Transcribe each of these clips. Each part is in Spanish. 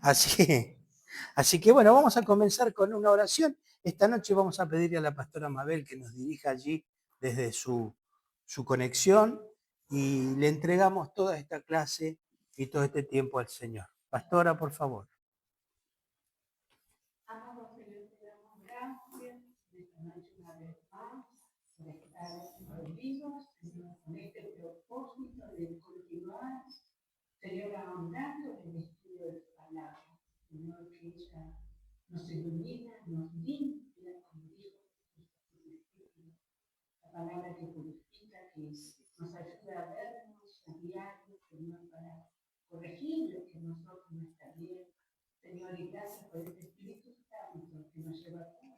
Así, así que bueno, vamos a comenzar con una oración. Esta noche vamos a pedirle a la pastora Mabel que nos dirija allí desde su conexión y le entregamos toda esta clase y todo este tiempo al Señor. Pastora, por favor. Amado Señor, te damos gracias de esta noche una vez más por estar reunidos, Señor, con este propósito de continuar, Señor, ahondando en el estudio de tu palabra. Señor, que ella nos ilumina, nos limpia, como dijo Jesús, la palabra que purifica, que nos ayuda a vernos a diario, Señor, para corregir lo que nosotros no está bien. Señor, y gracias por este Espíritu Santo que nos lleva a toda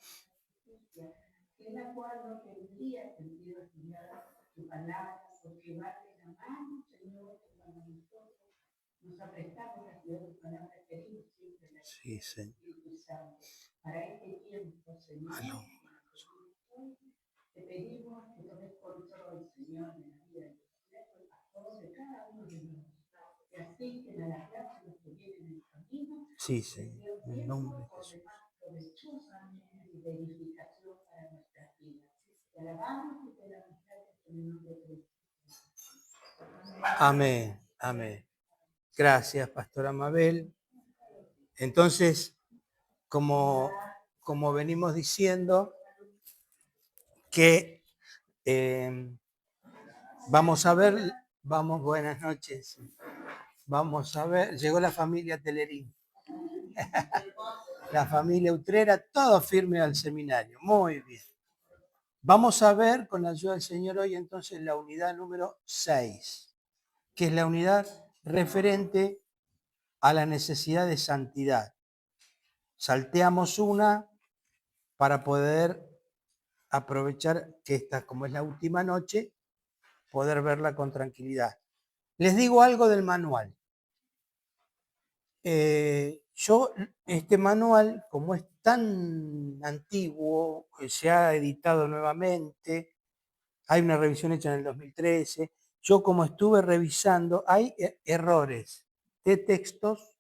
justicia, en la cual no tendría sentido estudiar tu palabra, porque va de la mano, Señor, cuando nosotros nos aprestamos a estudiar tu palabra, queremos siempre la Sí, Señor. Espíritu Santo. Para este tiempo, Señor, te pedimos que tomes control, Señor, de la vida del pastor, de cada uno de nosotros, que asisten a la clase, los que vienen en el camino, Sí, Señor. En el nombre de Jesús. provechosamente y de edificación para nuestras vidas. Te alabamos y te damos gracias en el nombre de Cristo. Amén, amén. Gracias, pastora Mabel. Entonces, como venimos diciendo, que vamos a ver, buenas noches. Vamos a ver, llegó la familia Telerín. La familia Utrera, todo firme al seminario. Muy bien. Vamos a ver, con la ayuda del Señor, hoy entonces la unidad número 6, que es la unidad referente a la necesidad de santidad. Salteamos una para poder aprovechar que esta, como es la última noche, poder verla con tranquilidad. Les digo algo del manual. Yo, este manual, como es tan antiguo, se ha editado nuevamente, hay una revisión hecha en el 2013, yo como estuve revisando, hay errores de textos,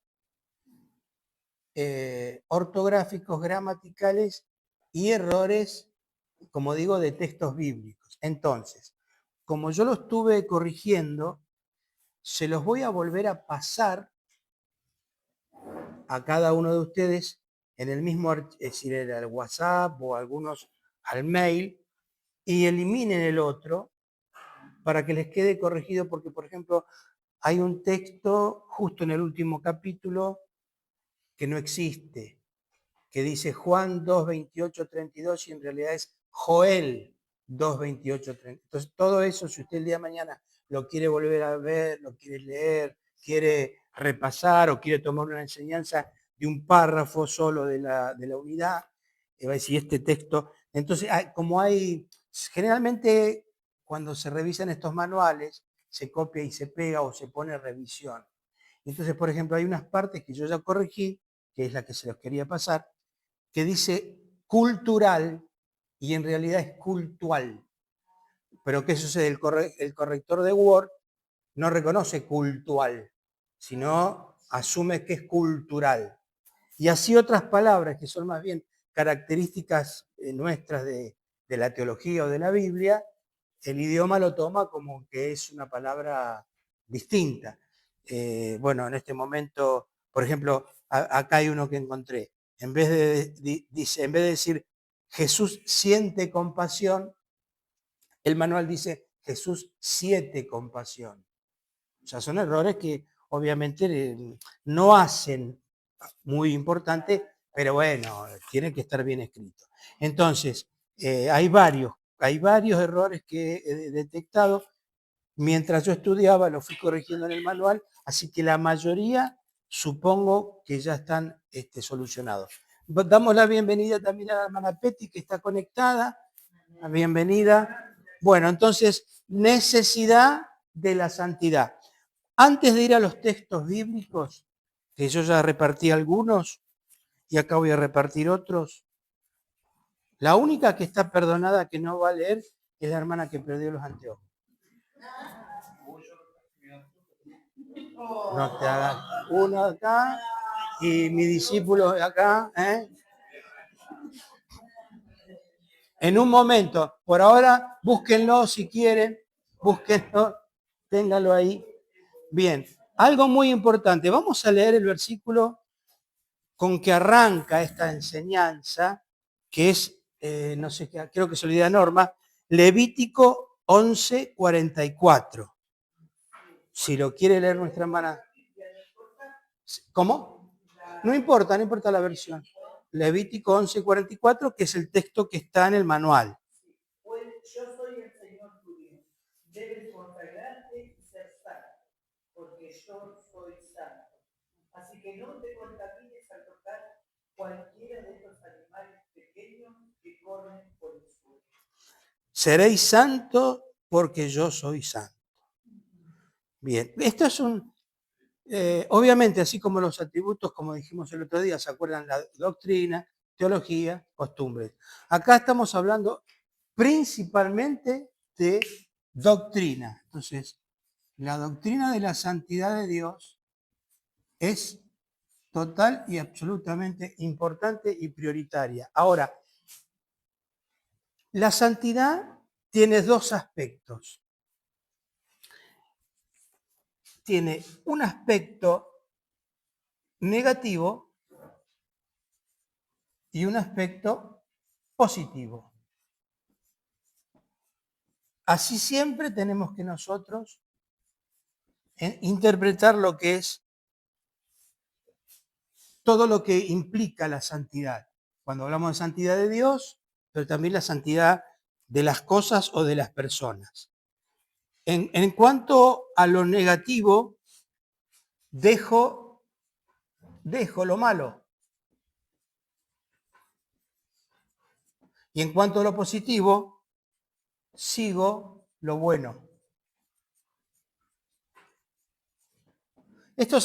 ortográficos, gramaticales y errores, como digo, de textos bíblicos. Entonces, como yo lo estuve corrigiendo, se los voy a volver a pasar a cada uno de ustedes en el mismo, es decir, al WhatsApp o algunos al mail, y eliminen el otro para que les quede corregido, porque, por ejemplo, hay un texto justo en el último capítulo que no existe, que dice Juan 2, 28, 32 y en realidad es Joel 2, 28, 30. Entonces, todo eso, si usted el día de mañana lo quiere volver a ver, lo quiere leer, quiere repasar o quiere tomar una enseñanza de un párrafo solo de la unidad, va a decir este texto. Entonces, como hay, generalmente cuando se revisan estos manuales, se copia y se pega o se pone revisión. Entonces, por ejemplo, hay unas partes que yo ya corregí, que es la que se los quería pasar, que dice cultural y en realidad es cultual. Pero ¿qué sucede? El corrector de Word no reconoce cultural, sino asume que es cultural. Y así otras palabras que son más bien características nuestras de la teología o de la Biblia, el idioma lo toma como que es una palabra distinta. Bueno, en este momento, por ejemplo, acá hay uno que encontré. En vez de decir Jesús siente compasión, el manual dice Jesús siente compasión. O sea, son errores que obviamente no hacen muy importante, pero bueno, tiene que estar bien escrito. Entonces, hay varios errores que he detectado. Mientras yo estudiaba, lo fui corrigiendo en el manual, así que la mayoría supongo que ya están solucionados. Damos la bienvenida también a la hermana Peti, que está conectada. La bienvenida. Bueno, entonces, necesidad de la santidad. Antes de ir a los textos bíblicos, que yo ya repartí algunos, y acá voy a repartir otros, la única que está perdonada que no va a leer es la hermana que perdió los anteojos. No te hagas uno acá y mi discípulo acá, en un momento, por ahora, búsquenlo si quieren, búsquenlo, ténganlo ahí. Bien, algo muy importante, vamos a leer el versículo con que arranca esta enseñanza, que es, no sé, creo que se olvida Norma, Levítico 11:44. Si lo quiere leer nuestra hermana. ¿Cómo? No importa, no importa la versión. Levítico 11:44, que es el texto que está en el manual. Pues yo soy el Señor tu Dios. Debes consagrarte y ser santo, porque yo soy santo. Así que no te contamines al tocar cualquiera de estos animales pequeños que corren por el suelo. Seréis santos porque yo soy santo. Bien, esto es obviamente, así como los atributos, como dijimos el otro día, ¿se acuerdan? La doctrina, teología, costumbres. Acá estamos hablando principalmente de doctrina. Entonces, la doctrina de la santidad de Dios es total y absolutamente importante y prioritaria. Ahora, la santidad tiene dos aspectos. Tiene un aspecto negativo y un aspecto positivo. Así siempre tenemos que nosotros interpretar lo que es todo lo que implica la santidad. Cuando hablamos de santidad de Dios, pero también la santidad de las cosas o de las personas. En cuanto a lo negativo, dejo lo malo. Y en cuanto a lo positivo, sigo lo bueno. Esto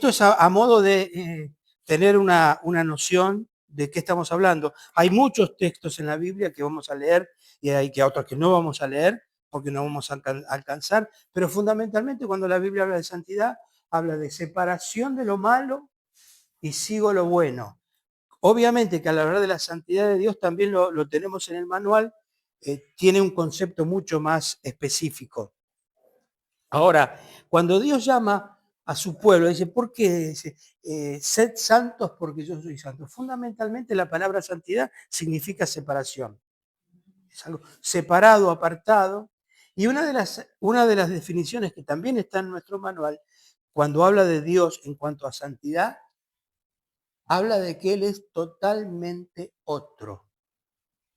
es a modo de tener una noción de qué estamos hablando. Hay muchos textos en la Biblia que vamos a leer y hay que otros que no vamos a leer porque no vamos a alcanzar, pero fundamentalmente cuando la Biblia habla de santidad, habla de separación de lo malo y sigo lo bueno. Obviamente que al hablar de la santidad de Dios también lo tenemos en el manual, tiene un concepto mucho más específico. Ahora, cuando Dios llama a su pueblo, dice, ¿por qué? Dice, sed santos porque yo soy santo. Fundamentalmente la palabra santidad significa separación. Es algo separado, apartado. Y una de las definiciones que también está en nuestro manual, cuando habla de Dios en cuanto a santidad, habla de que Él es totalmente otro.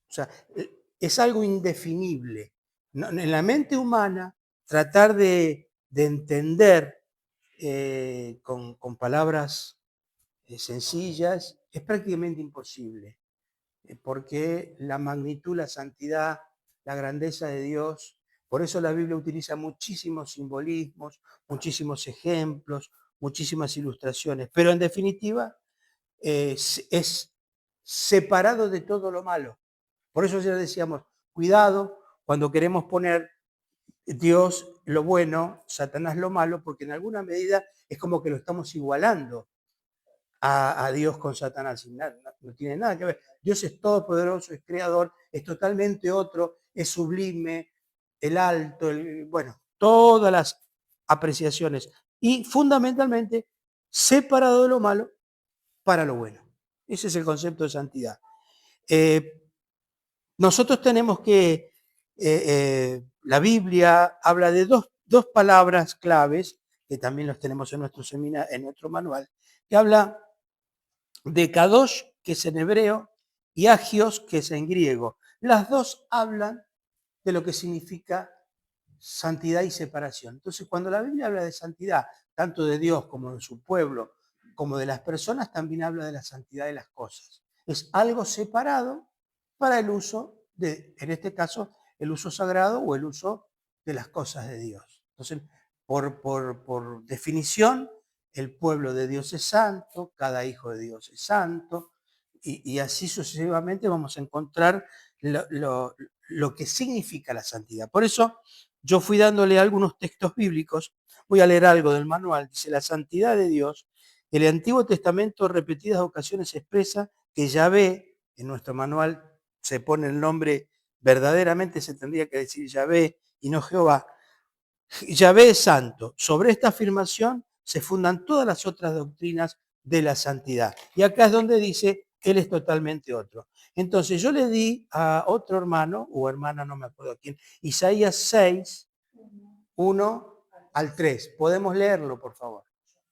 O sea, es algo indefinible. En la mente humana, tratar de entender con palabras sencillas es prácticamente imposible, porque la magnitud, la santidad, la grandeza de Dios, por eso la Biblia utiliza muchísimos simbolismos, muchísimos ejemplos, muchísimas ilustraciones, pero en definitiva es separado de todo lo malo. Por eso ya decíamos, cuidado cuando queremos poner Dios lo bueno, Satanás lo malo, porque en alguna medida es como que lo estamos igualando a Dios con Satanás. No tiene nada que ver. Dios es todopoderoso, es creador, es totalmente otro, es sublime, el alto, bueno, todas las apreciaciones. Y fundamentalmente, separado de lo malo para lo bueno. Ese es el concepto de santidad. Nosotros tenemos que, la Biblia habla de dos palabras claves, que también los tenemos en nuestro manual, que habla de Kadosh, que es en hebreo, y Agios, que es en griego. Las dos hablan de lo que significa santidad y separación. Entonces, cuando la Biblia habla de santidad, tanto de Dios como de su pueblo, como de las personas, también habla de la santidad de las cosas. Es algo separado para el uso de, en este caso, el uso sagrado o el uso de las cosas de Dios. Entonces, por definición, el pueblo de Dios es santo, cada hijo de Dios es santo, y así sucesivamente vamos a encontrar lo que significa la santidad. Por eso yo fui dándole algunos textos bíblicos, voy a leer algo del manual, dice, la santidad de Dios El Antiguo Testamento repetidas ocasiones expresa que Yahvé, en nuestro manual se pone el nombre, verdaderamente se tendría que decir Yahvé y no Jehová. Yahvé es santo. Sobre esta afirmación se fundan todas las otras doctrinas de la santidad. Y acá es donde dice, Él es totalmente otro. Entonces yo le di a otro hermano, o hermana, no me acuerdo quién, Isaías 6, 1 al 3. ¿Podemos leerlo, por favor?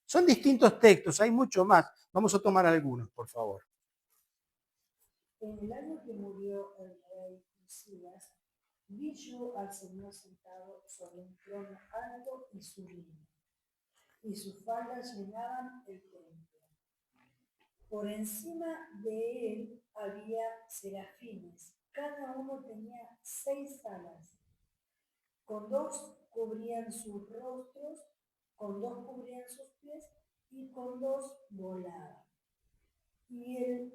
Son distintos textos, hay mucho más. Vamos a tomar algunos, por favor. En el año que murió el rey Usías, vi yo al Señor sentado sobre un trono alto y sublime, y sus faldas llenaban el templo. Por encima de él había serafines, cada uno tenía 6 alas. Con 2 cubrían sus rostros, con 2 cubrían sus pies, y con 2 volaban. Y el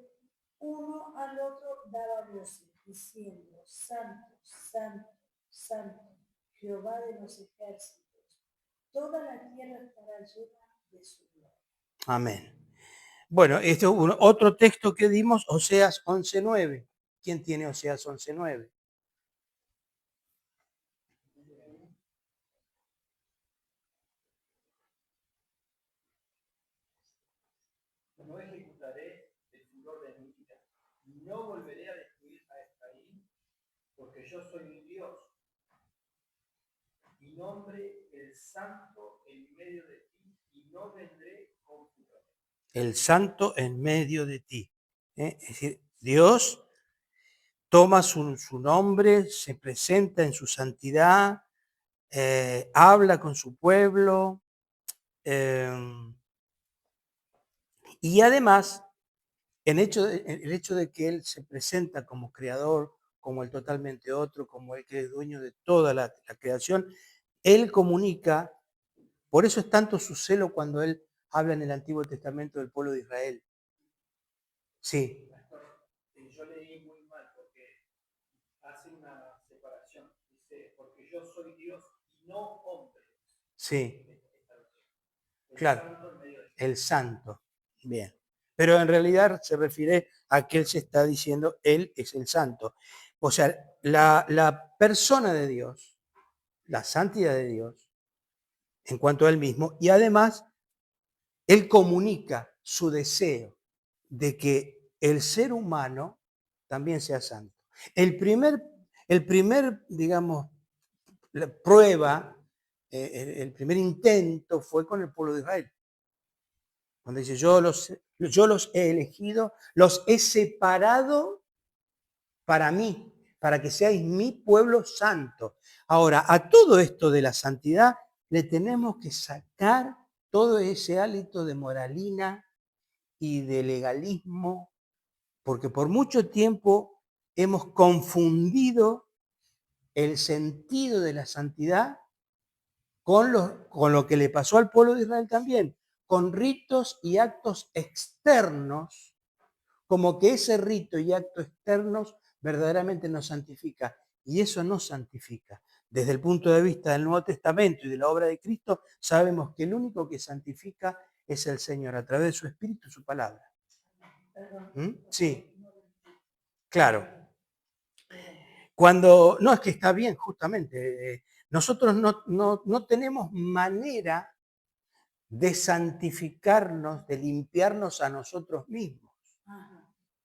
uno al otro daba voces, diciendo: Santo, Santo, Santo, Jehová de los ejércitos, toda la tierra estará llena de su gloria. Amén. Bueno, este es otro texto que dimos, Oseas 11:9. ¿Quién tiene Oseas 11:9? No ejecutaré el furor de mi ira, no volveré a destruir a Efraín, porque yo soy mi Dios, y nombre el santo en medio de ti, y no vendré con furor. El santo en medio de ti. Es decir, Dios toma su nombre, se presenta en su santidad, habla con su pueblo, y además el hecho de que Él se presenta como creador, como el totalmente otro, como el que es dueño de toda la creación, Él comunica, por eso es tanto su celo cuando Él habla en el Antiguo Testamento del pueblo de Israel. Sí, Yo leí muy mal porque hace una separación. Dice, porque yo soy Dios y no hombre. sí, El claro, santo en medio de ti. el santo. Bien. Pero en realidad se refiere a que Él se está diciendo, Él es el santo. O sea, la persona de Dios, la santidad de Dios, en cuanto a Él mismo, y además Él comunica su deseo de que el ser humano también sea santo. El primer digamos, la prueba, el primer intento fue con el pueblo de Israel. Cuando dice, yo los he elegido, los he separado para mí, para que seáis mi pueblo santo. Ahora, a todo esto de la santidad le tenemos que sacar todo ese hálito de moralina y de legalismo, porque por mucho tiempo hemos confundido el sentido de la santidad con lo que le pasó al pueblo de Israel también, con ritos y actos externos, como que ese rito y actos externos verdaderamente nos santifica. Y eso no santifica. Desde el punto de vista del Nuevo Testamento y de la obra de Cristo, sabemos que el único que santifica es el Señor, a través de su Espíritu y su palabra. Sí, claro. Cuando, no, es que está bien, justamente. Nosotros no tenemos manera de santificarnos, de limpiarnos a nosotros mismos.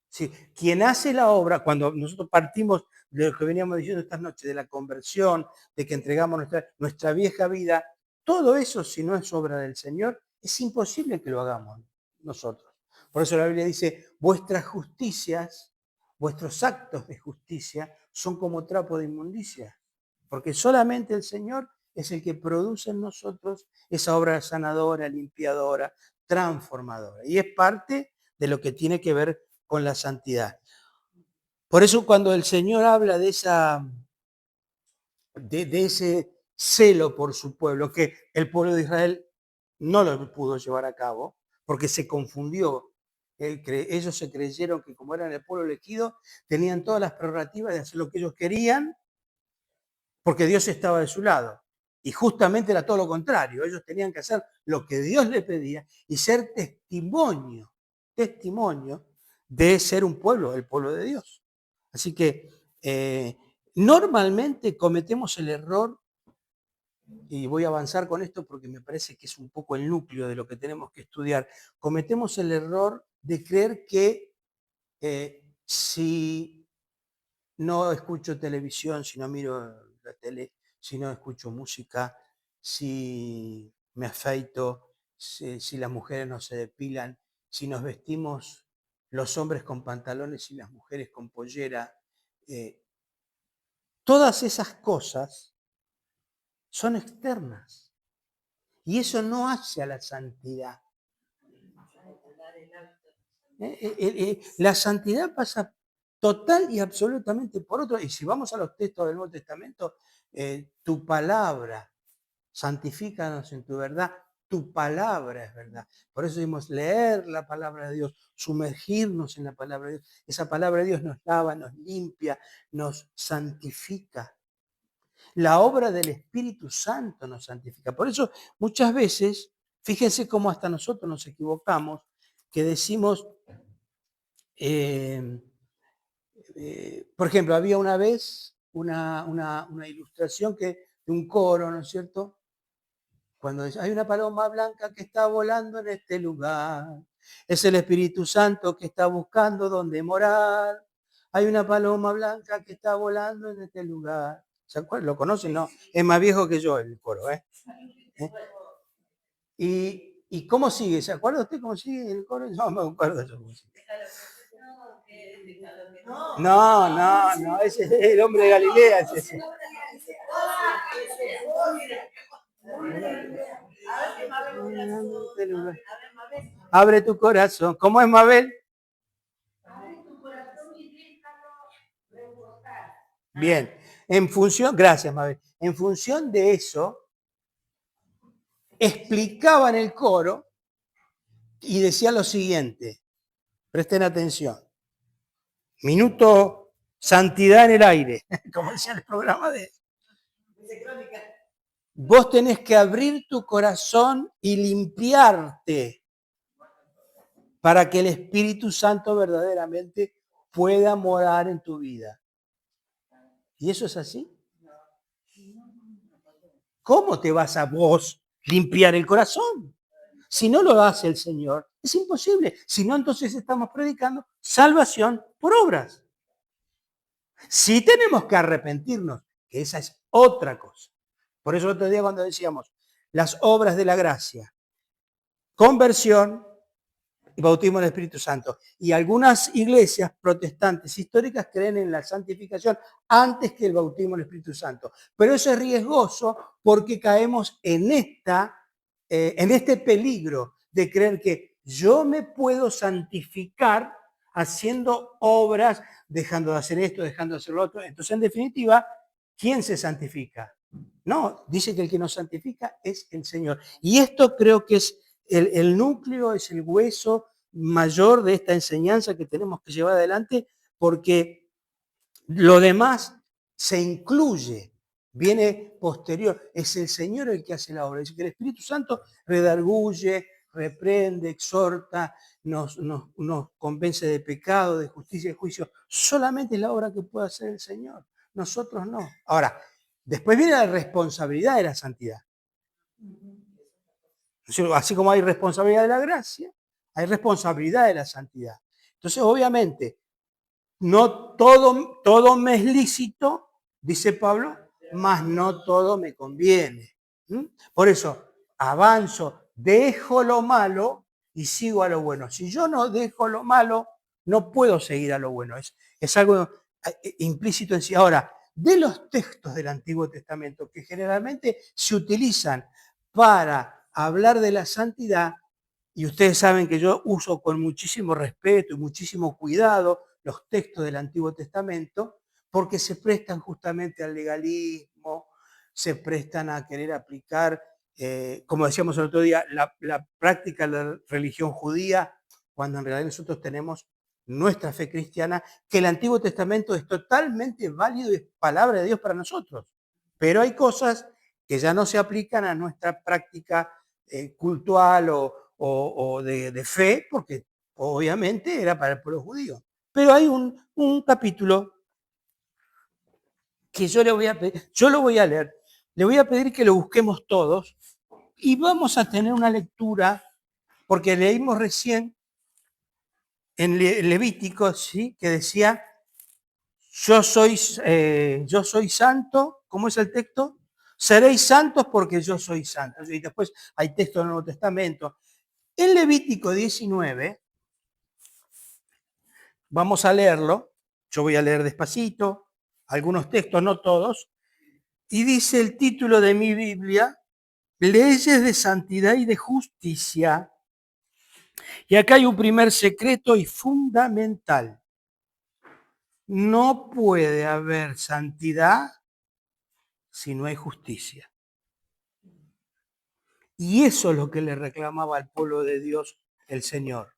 Sí, quien hace la obra, cuando nosotros partimos de lo que veníamos diciendo estas noches, de la conversión, de que entregamos nuestra vieja vida, todo eso, si no es obra del Señor, es imposible que lo hagamos nosotros. Por eso la Biblia dice, vuestras justicias, vuestros actos de justicia son como trapo de inmundicia, porque solamente el Señor es el que produce en nosotros esa obra sanadora, limpiadora, transformadora. Y es parte de lo que tiene que ver con la santidad. Por eso cuando el Señor habla de ese celo por su pueblo, que el pueblo de Israel no lo pudo llevar a cabo, porque se confundió. Ellos se creyeron que como eran el pueblo elegido, tenían todas las prerrogativas de hacer lo que ellos querían, porque Dios estaba de su lado. Y justamente era todo lo contrario. Ellos tenían que hacer lo que Dios les pedía y ser testimonio de ser un pueblo, el pueblo de Dios. Así que normalmente cometemos el error, y voy a avanzar con esto porque me parece que es un poco el núcleo de lo que tenemos que estudiar. Cometemos el error de creer que si no escucho televisión, si no miro la tele, si no escucho música, si me afeito, si las mujeres no se depilan, si nos vestimos los hombres con pantalones y las mujeres con pollera, todas esas cosas son externas y eso no hace a la santidad. La santidad pasa total y absolutamente por otro. Y si vamos a los textos del Nuevo Testamento, tu palabra, santifícanos en tu verdad, tu palabra es verdad. Por eso decimos leer la palabra de Dios, sumergirnos en la palabra de Dios. Esa palabra de Dios nos lava, nos limpia, nos santifica. La obra del Espíritu Santo nos santifica. Por eso muchas veces, fíjense cómo hasta nosotros nos equivocamos, que decimos, por ejemplo, había una vez una ilustración de un coro, ¿no es cierto? Cuando dice, hay una paloma blanca que está volando en este lugar. Es el Espíritu Santo que está buscando dónde morar. Hay una paloma blanca que está volando en este lugar. ¿Se acuerdan? ¿Lo conocen? No, es más viejo que yo el coro, ¿eh? ¿Y cómo sigue? ¿Se acuerda usted cómo sigue el coro? No me acuerdo yo cómo sigue. No, ese es el hombre de Galilea. Es ese. Abre tu corazón. ¿Cómo es, Mabel? Bien, gracias, Mabel. En función de eso, explicaban el coro y decía lo siguiente. Presten atención. Minuto santidad en el aire, como decía el programa de Crónica. Vos tenés que abrir tu corazón y limpiarte para que el Espíritu Santo verdaderamente pueda morar en tu vida. ¿Y eso es así? ¿Cómo te vas a vos limpiar el corazón? Si no lo hace el Señor, es imposible. Si no, entonces estamos predicando salvación por obras. Sí tenemos que arrepentirnos, que esa es otra cosa. Por eso el otro día cuando decíamos las obras de la gracia, conversión y bautismo en el Espíritu Santo. Y algunas iglesias protestantes históricas creen en la santificación antes que el bautismo en el Espíritu Santo. Pero eso es riesgoso porque caemos en este peligro de creer que yo me puedo santificar haciendo obras, dejando de hacer esto, dejando de hacer lo otro. Entonces, en definitiva, ¿quién se santifica? No, dice que el que nos santifica es el Señor. Y esto creo que es el núcleo, es el hueso mayor de esta enseñanza que tenemos que llevar adelante, porque lo demás se incluye, viene posterior. Es el Señor el que hace la obra. Dice que el Espíritu Santo redarguye, reprende, exhorta, nos convence de pecado, de justicia y juicio. Solamente es la obra que puede hacer el Señor. Nosotros no. Ahora, después viene la responsabilidad de la santidad. Así como hay responsabilidad de la gracia, hay responsabilidad de la santidad. Entonces, obviamente, no todo me es lícito, dice Pablo, mas no todo me conviene. Por eso, avanzo, dejo lo malo y sigo a lo bueno. Si yo no dejo lo malo, no puedo seguir a lo bueno. Es algo implícito en sí. Ahora, de los textos del Antiguo Testamento que generalmente se utilizan para hablar de la santidad, y ustedes saben que yo uso con muchísimo respeto y muchísimo cuidado los textos del Antiguo Testamento, porque se prestan justamente al legalismo, se prestan a querer aplicar, como decíamos el otro día, la práctica de la religión judía, cuando en realidad nosotros tenemos nuestra fe cristiana, que el Antiguo Testamento es totalmente válido y es palabra de Dios para nosotros. Pero hay cosas que ya no se aplican a nuestra práctica cultural o de fe, porque obviamente era para el pueblo judío. Pero hay un capítulo que yo le voy a pedir, yo lo voy a leer, le voy a pedir que lo busquemos todos y vamos a tener una lectura, porque leímos recién en Levítico, ¿sí? Que decía, yo soy santo, ¿cómo es el texto? Seréis santos porque yo soy santo. Y después hay texto en el Nuevo Testamento. En Levítico 19, vamos a leerlo, yo voy a leer despacito, algunos textos, no todos, y dice el título de mi Biblia, Leyes de Santidad y de Justicia. Y acá hay un primer secreto y fundamental. No puede haber santidad si no hay justicia. Y eso es lo que le reclamaba al pueblo de Dios el Señor.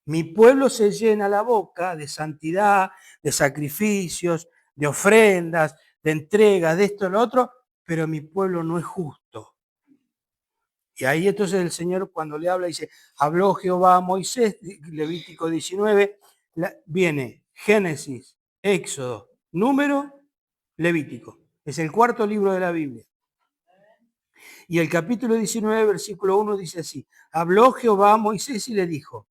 Mi pueblo se llena la boca de santidad, de sacrificios, de ofrendas, de entregas, de esto y lo otro, pero mi pueblo no es justo. Y ahí entonces el Señor cuando le habla dice, habló Jehová a Moisés, Levítico 19, viene Génesis, Éxodo, Número, Levítico. Es el cuarto libro de la Biblia. Y el capítulo 19, versículo 1 dice así, habló Jehová a Moisés y le dijo,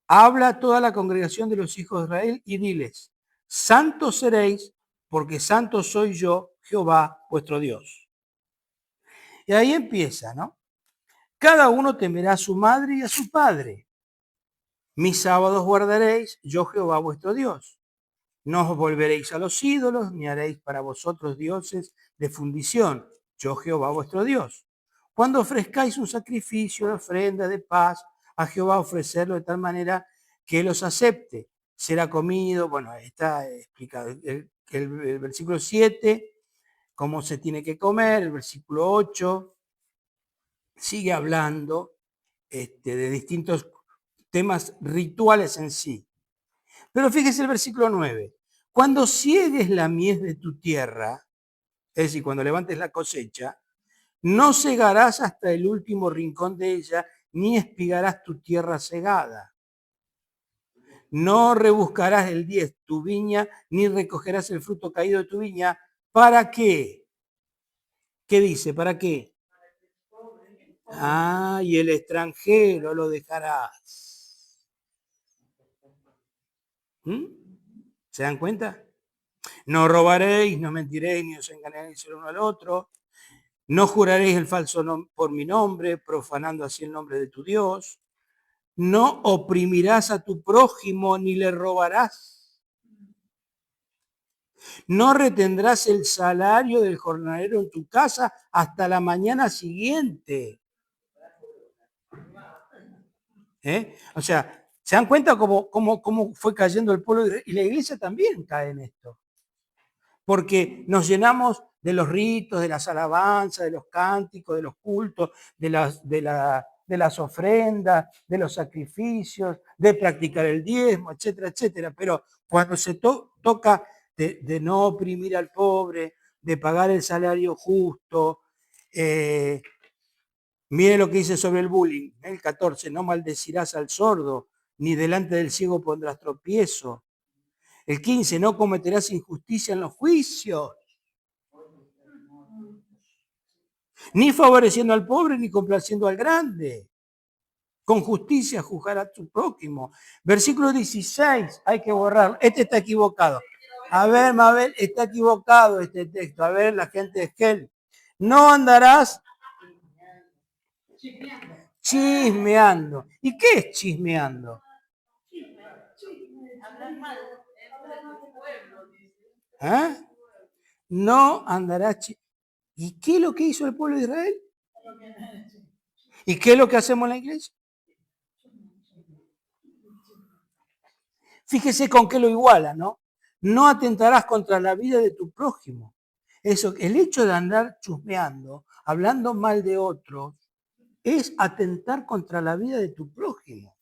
habla a toda la congregación de los hijos de Israel y diles, santos seréis, porque santo soy yo, Jehová, vuestro Dios. Y ahí empieza, ¿no? Cada uno temerá a su madre y a su padre. Mis sábados guardaréis, yo Jehová, vuestro Dios. No os volveréis a los ídolos, ni haréis para vosotros dioses de fundición, yo Jehová, vuestro Dios. Cuando ofrezcáis un sacrificio, una ofrenda de paz, a Jehová ofrecerlo de tal manera que los acepte. Será comido, bueno, está explicado el versículo 7, cómo se tiene que comer, el versículo 8, sigue hablando de distintos temas rituales en sí. Pero fíjese el versículo 9. Cuando ciegues la mies de tu tierra, es decir, cuando levantes la cosecha, no cegarás hasta el último rincón de ella, ni espigarás tu tierra cegada. No rebuscarás el 10 tu viña, ni recogerás el fruto caído de tu viña. ¿Para qué? ¿Qué dice? ¿Para qué? Ah, y el extranjero lo dejarás. ¿Se dan cuenta? No robaréis, no mentiréis, ni os engañaréis el uno al otro. No juraréis el falso por mi nombre, profanando así el nombre de tu Dios. No oprimirás a tu prójimo, ni le robarás. No retendrás el salario del jornalero en tu casa hasta la mañana siguiente. O sea, ¿se dan cuenta cómo fue cayendo el pueblo? Y la iglesia también cae en esto. Porque nos llenamos de los ritos, de las alabanzas, de los cánticos, de los cultos, de las ofrendas, de los sacrificios, de practicar el diezmo, etcétera, etcétera. Pero cuando se toca de no oprimir al pobre, de pagar el salario justo, mire lo que dice sobre el bullying, el 14, no maldecirás al sordo, ni delante del ciego pondrás tropiezo. El 15, no cometerás injusticia en los juicios, ni favoreciendo al pobre, ni complaciendo al grande. Con justicia juzgará a tu prójimo. Versículo 16, hay que borrarlo. Este está equivocado. A ver, Mabel, está equivocado este texto. A ver, la gente de Esquel. No andarás chismeando. ¿Y qué es chismeando? ¿Ah? No andarás chismeando. ¿Y qué es lo que hizo el pueblo de Israel? ¿Y qué es lo que hacemos en la iglesia? Fíjese con qué lo iguala, ¿no? No atentarás contra la vida de tu prójimo. Eso, el hecho de andar chusmeando, hablando mal de otros, es atentar contra la vida de tu prójimo.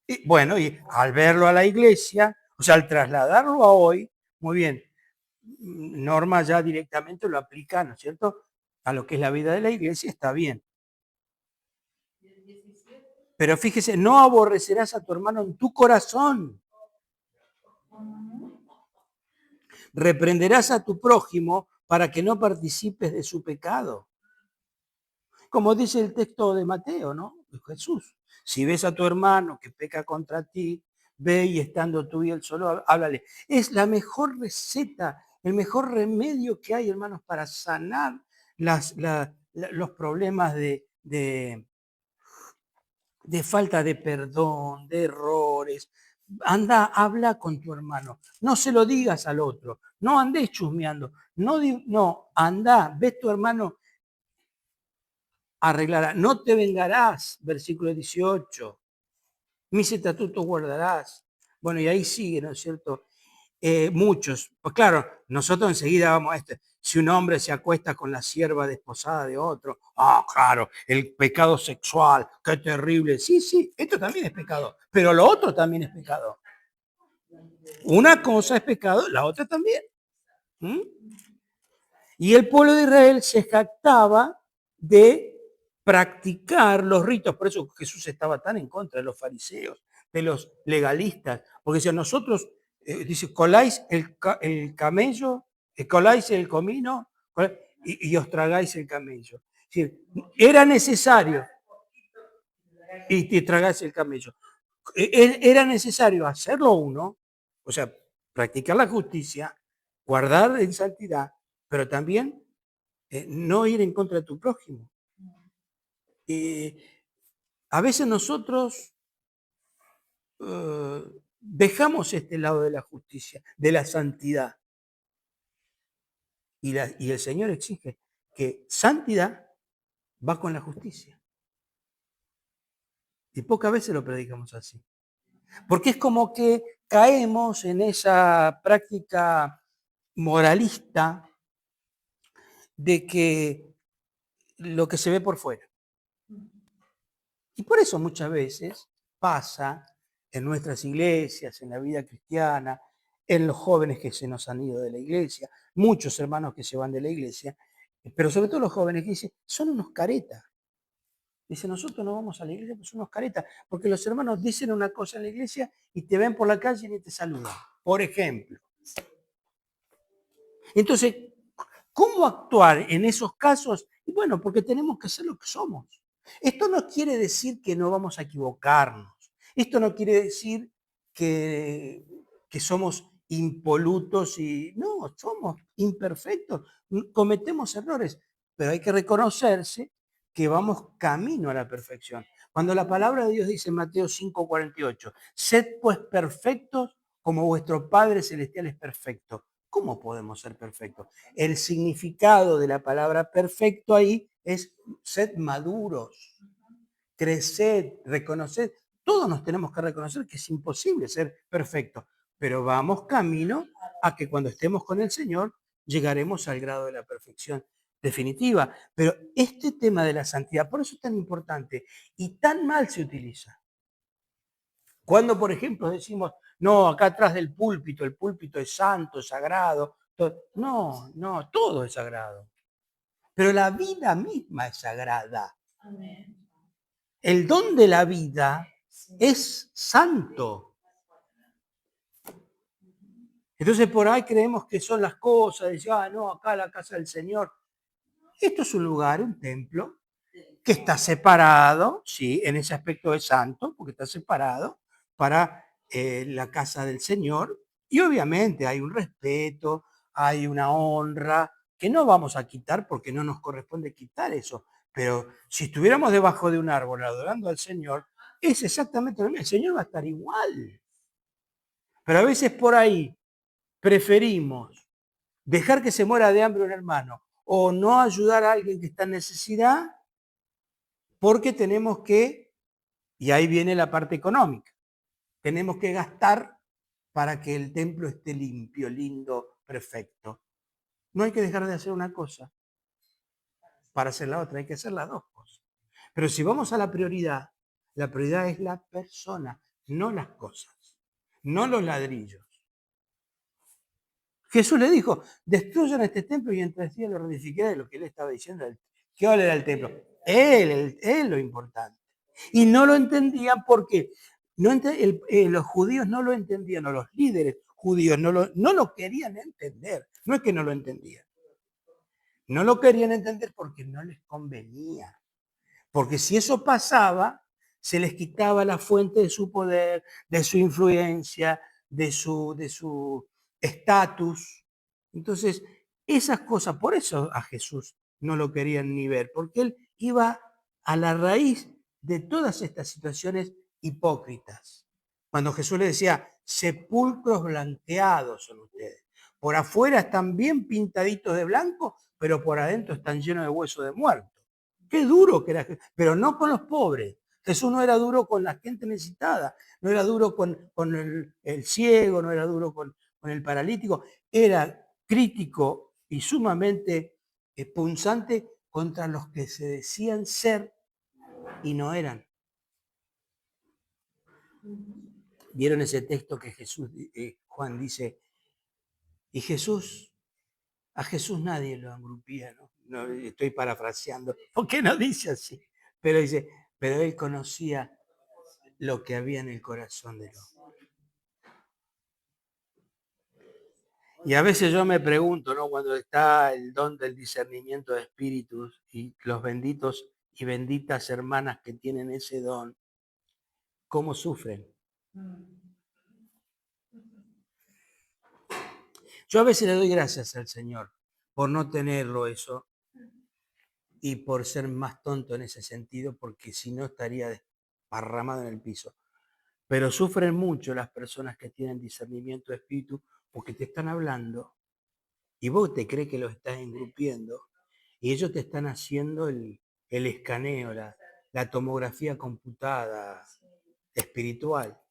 Y, bueno, y al verlo a la iglesia, o sea, al trasladarlo a hoy, muy bien, Norma ya directamente lo aplica, ¿no es cierto?, a lo que es la vida de la iglesia, está bien. Pero fíjese, no aborrecerás a tu hermano en tu corazón. Reprenderás a tu prójimo para que no participes de su pecado. Como dice el texto de Mateo, ¿no? De Jesús. Si ves a tu hermano que peca contra ti, ve y estando tú y él solo, háblale. Es la mejor receta, el mejor remedio que hay, hermanos, para sanar los problemas de falta de perdón, de errores. Anda, habla con tu hermano. No se lo digas al otro. No andes chusmeando. No, anda, ves tu hermano, arreglará. No te vengarás, versículo 18. Mis estatutos guardarás. Bueno, y ahí sigue, ¿no es cierto? Muchos. Pues claro, nosotros enseguida vamos a esto. Si un hombre se acuesta con la sierva desposada de otro, claro, el pecado sexual, qué terrible. Sí, esto también es pecado, pero lo otro también es pecado. Una cosa es pecado, la otra también. Y el pueblo de Israel se jactaba de practicar los ritos. Por eso Jesús estaba tan en contra de los fariseos, de los legalistas. Porque si nosotros, dice, coláis el camello, coláis el comino y os tragáis el camello. Es decir, era necesario, y te tragáis el camello. Era necesario hacerlo uno, o sea, practicar la justicia, guardar en santidad, pero también no ir en contra de tu prójimo. A veces nosotros dejamos este lado de la justicia, de la santidad. Y el Señor exige que santidad va con la justicia. Y pocas veces lo predicamos así. Porque es como que caemos en esa práctica moralista de que lo que se ve por fuera. Y por eso muchas veces pasa en nuestras iglesias, en la vida cristiana, en los jóvenes que se nos han ido de la iglesia, muchos hermanos que se van de la iglesia, pero sobre todo los jóvenes que dicen, son unos caretas. Dicen, nosotros no vamos a la iglesia, pues son unos caretas, porque los hermanos dicen una cosa en la iglesia y te ven por la calle y ni te saludan, por ejemplo. Entonces, ¿cómo actuar en esos casos? Y bueno, porque tenemos que ser lo que somos. Esto no quiere decir que no vamos a equivocarnos. Esto no quiere decir que somos impolutos y no, somos imperfectos, cometemos errores, pero hay que reconocerse que vamos camino a la perfección. Cuando la palabra de Dios dice en Mateo 5:48, sed pues perfectos como vuestro Padre Celestial es perfecto. ¿Cómo podemos ser perfectos? El significado de la palabra perfecto ahí es sed maduros, creced, reconoced. Todos nos tenemos que reconocer que es imposible ser perfectos, pero vamos camino a que cuando estemos con el Señor llegaremos al grado de la perfección definitiva. Pero este tema de la santidad, por eso es tan importante y tan mal se utiliza. Cuando, por ejemplo, decimos, no, acá atrás del púlpito, el púlpito es santo, sagrado. No, todo es sagrado. Pero la vida misma es sagrada. El don de la vida es santo. Entonces por ahí creemos que son las cosas, decir, no, acá la casa del Señor. Esto es un lugar, un templo, que está separado, sí, en ese aspecto es santo, porque está separado para la casa del Señor. Y obviamente hay un respeto, hay una honra, que no vamos a quitar porque no nos corresponde quitar eso. Pero si estuviéramos debajo de un árbol adorando al Señor, es exactamente lo mismo. El Señor va a estar igual. Pero a veces por ahí preferimos dejar que se muera de hambre un hermano o no ayudar a alguien que está en necesidad porque tenemos que, y ahí viene la parte económica, tenemos que gastar para que el templo esté limpio, lindo, perfecto. No hay que dejar de hacer una cosa para hacer la otra, hay que hacer las dos cosas. Pero si vamos a la prioridad es la persona, no las cosas, no los ladrillos. Jesús le dijo, destruyan este templo y en 3 días lo reedificaré. Lo que él estaba diciendo, ¿qué vale era el templo? Él lo importante. Y no lo entendían porque los judíos no lo entendían, o los líderes judíos no lo querían entender. No es que no lo entendían. No lo querían entender porque no les convenía. Porque si eso pasaba, se les quitaba la fuente de su poder, de su influencia, de su estatus. Entonces, esas cosas, por eso a Jesús no lo querían ni ver, porque él iba a la raíz de todas estas situaciones hipócritas. Cuando Jesús le decía, sepulcros blanqueados son ustedes. Por afuera están bien pintaditos de blanco, pero por adentro están llenos de huesos de muerto. Qué duro que era, pero no con los pobres. Jesús no era duro con la gente necesitada, no era duro con el ciego, no era duro con el paralítico, era crítico y sumamente punzante contra los que se decían ser y no eran. ¿Vieron ese texto que Juan dice? Y a Jesús nadie lo agrupía, ¿no? No, estoy parafraseando, porque no dice así, pero dice, pero él conocía lo que había en el corazón del hombre. Y a veces yo me pregunto, ¿no? Cuando está el don del discernimiento de espíritus y los benditos y benditas hermanas que tienen ese don, ¿cómo sufren? Yo a veces le doy gracias al Señor por no tenerlo eso y por ser más tonto en ese sentido, porque si no estaría desparramado en el piso. Pero sufren mucho las personas que tienen discernimiento de espíritu porque te están hablando y vos te crees que los estás engrupiendo y ellos te están haciendo el escaneo, la tomografía computada espiritual.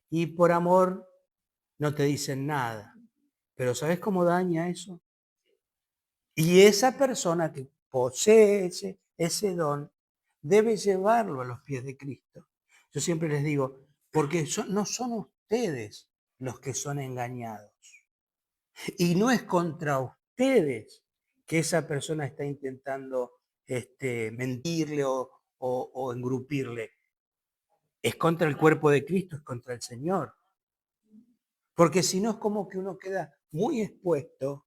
Y por amor no te dicen nada. Pero ¿sabes cómo daña eso? Y esa persona que posee ese don debe llevarlo a los pies de Cristo. Yo siempre les digo, porque no son ustedes los que son engañados. Y no es contra ustedes que esa persona está intentando mentirle o engrupirle. Es contra el cuerpo de Cristo, es contra el Señor. Porque si no es como que uno queda muy expuesto.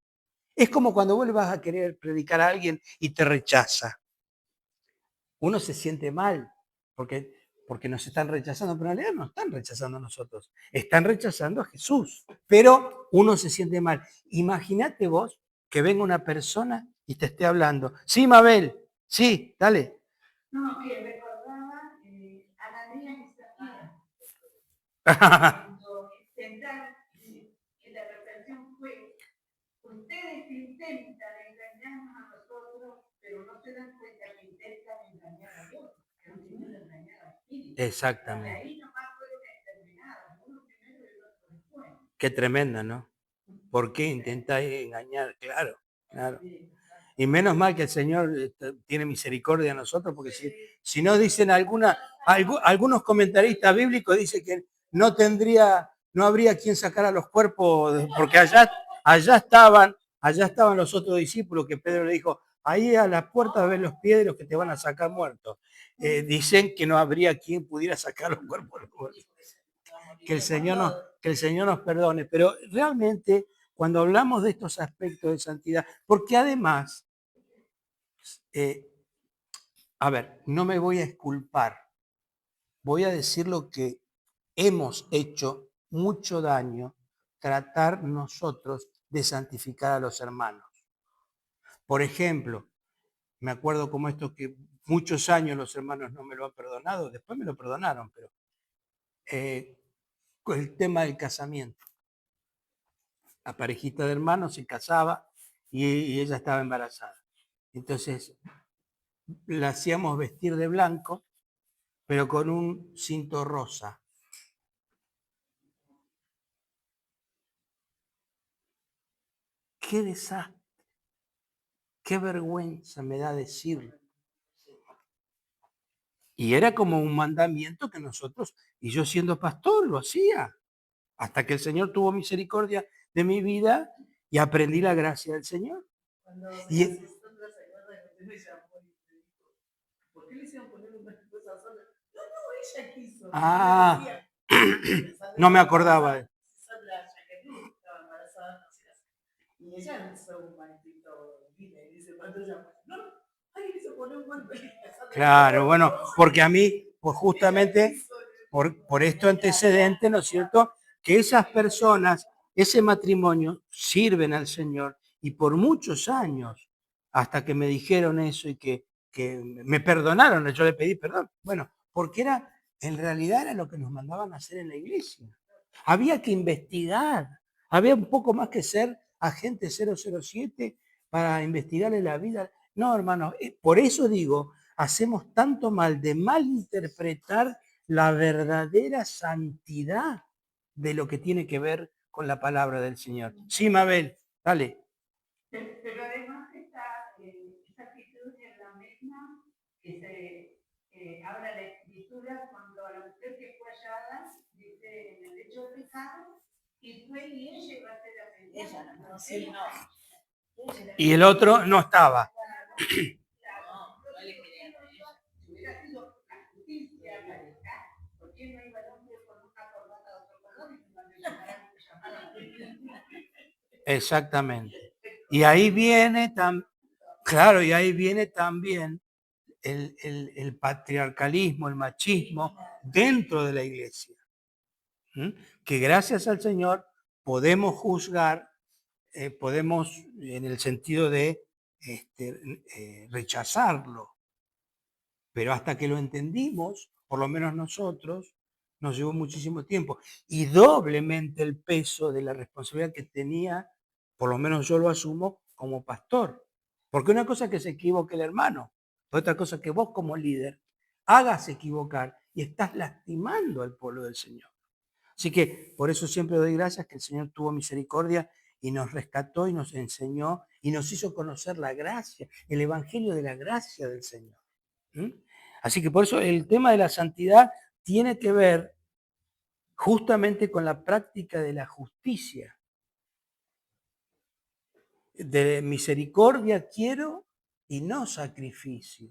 Es como cuando vos le vas a querer predicar a alguien y te rechaza. Uno se siente mal porque nos están rechazando, pero en realidad no están rechazando a nosotros, están rechazando a Jesús. Pero uno se siente mal. Imagínate vos que venga una persona y te esté hablando. Sí, Mabel, sí, dale. No, que recordaba Ananías y Zafira. Cuando intentaron, que la reflexión fue, ustedes intentan engañarnos a nosotros, pero no se dan cuenta que intentan engañar a Dios, que no tienen engañar al Espíritu. Exactamente. Ahí nomás fueron exterminados, uno primero y el otro después. Qué tremendo, ¿no? ¿Por qué intentáis engañar? Claro, claro. Y menos mal que el Señor tiene misericordia de nosotros, porque si no dicen algunos comentaristas bíblicos dicen que no habría quien sacara los cuerpos, porque allá estaban los otros discípulos que Pedro le dijo, ahí a las puertas ven los piedros que te van a sacar muertos. Dicen que no habría quien pudiera sacar los cuerpos. Que el Señor nos perdone, pero realmente cuando hablamos de estos aspectos de santidad, porque además, a ver, no me voy a exculpar, voy a decir lo que hemos hecho mucho daño tratar nosotros de santificar a los hermanos. Por ejemplo, me acuerdo como esto que muchos años los hermanos no me lo han perdonado, después me lo perdonaron, pero el tema del casamiento. La parejita de hermanos se casaba y ella estaba embarazada. Entonces, la hacíamos vestir de blanco, pero con un cinto rosa. Qué desastre, qué vergüenza me da decirlo. Y era como un mandamiento que nosotros, y yo siendo pastor, lo hacía. Hasta que el Señor tuvo misericordia de mi vida y aprendí la gracia del Señor. Cuando Y- Sandra se acuerda que usted me llamó y me dijo, ¿por qué le hicieron poner una esposa sola? No, ella quiso. Ah, Yo le decía, Sandra no me estaba acordaba. embarazada, Sandra Jacqueline estaba embarazada, no sé qué hacer. Y ella hizo un maldito dile, dice, cuando ella, no, ay, le hizo poner un golpe. Claro, bueno, porque a mí, pues justamente por este antecedente, ¿no es cierto? Que esas personas, ese matrimonio, sirven al Señor y por muchos años, hasta que me dijeron eso y que me perdonaron, yo le pedí perdón. Bueno, porque en realidad era lo que nos mandaban a hacer en la iglesia. Había que investigar, había un poco más que ser agente 007 para investigarle la vida. No, hermano, por eso digo, hacemos tanto mal de malinterpretar la verdadera santidad de lo que tiene que ver con la palabra del Señor. Sí, Mabel, dale. Pero además esta actitud es la misma que habla la escritura cuando a la mujer que fue hallada, dice en el hecho de pecado, y fue y ella iba a ser apedreada. No, sí, no. Y el otro no estaba. No le querían a ella. Si hubiera sido la justicia pareja, ¿por qué no iba el hombre con una corbata de otro color y cuando llamaran Exactamente. Y ahí viene claro, y ahí viene también el patriarcalismo, el machismo dentro de la iglesia. ¿Mm? Que gracias al Señor podemos juzgar, podemos en el sentido de rechazarlo, pero hasta que lo entendimos, por lo menos nosotros, nos llevó muchísimo tiempo y doblemente el peso de la responsabilidad que tenía, por lo menos yo lo asumo como pastor. Porque una cosa es que se equivoque el hermano, otra cosa es que vos como líder hagas equivocar y estás lastimando al pueblo del Señor. Así que por eso siempre doy gracias que el Señor tuvo misericordia y nos rescató y nos enseñó y nos hizo conocer la gracia, el evangelio de la gracia del Señor. ¿Mm? Así que por eso el tema de la santidad tiene que ver justamente con la práctica de la justicia. De misericordia quiero y no sacrificio.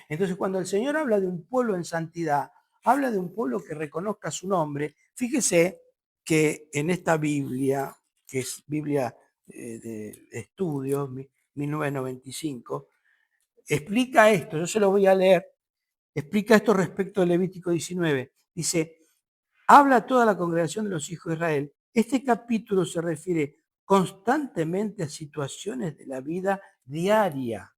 Entonces, cuando el Señor habla de un pueblo en santidad, habla de un pueblo que reconozca su nombre. Fíjese que en esta Biblia, que es Biblia de estudios, 1995, explica esto, yo se lo voy a leer, explica esto respecto de Levítico 19. Dice, habla a toda la congregación de los hijos de Israel. Este capítulo se refiere constantemente a situaciones de la vida diaria,